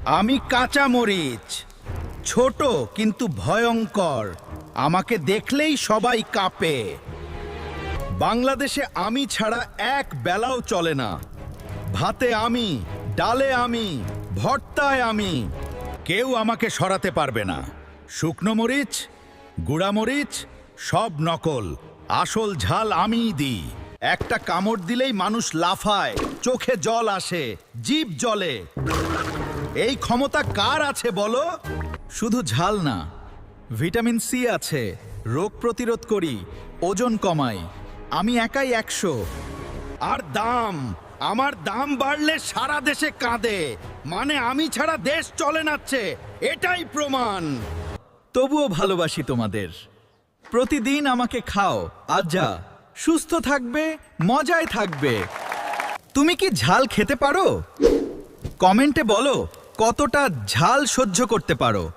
আমি কাঁচা মরিচ, ছোট কিন্তু ভয়ঙ্কর। আমাকে দেখলেই সবাই কাঁপে। বাংলাদেশে আমি ছাড়া এক বেলাও চলে না। ভাতে আমি, ডালে আমি, ভর্তায় আমি। কেউ আমাকে সরাতে পারবে না। শুকনো মরিচ, গুঁড়া মরিচ সব নকল। আসল ঝাল আমিই দিই। একটা কামড় দিলেই মানুষ লাফায়, চোখে জল আসে, জিভ জ্বলে। এই ক্ষমতা কার আছে বলো? শুধু ঝাল না, ভিটামিন সি আছে, রোগ প্রতিরোধ করি, ওজন কমাই। আমি একাই 100। আর দাম, আমার দাম বাড়লে সারা দেশে কাঁদে। মানে আমি ছাড়া দেশ চলে নাচ্ছে, এটাই প্রমাণ। তবুও ভালোবাসি তোমাদের। প্রতিদিন আমাকে খাও, আজ্জা। সুস্থ থাকবে, মজায় থাকবে। তুমি কি ঝাল খেতে পারো? কমেন্টে বলো কতটা ঝাল সহ্য করতে পারো।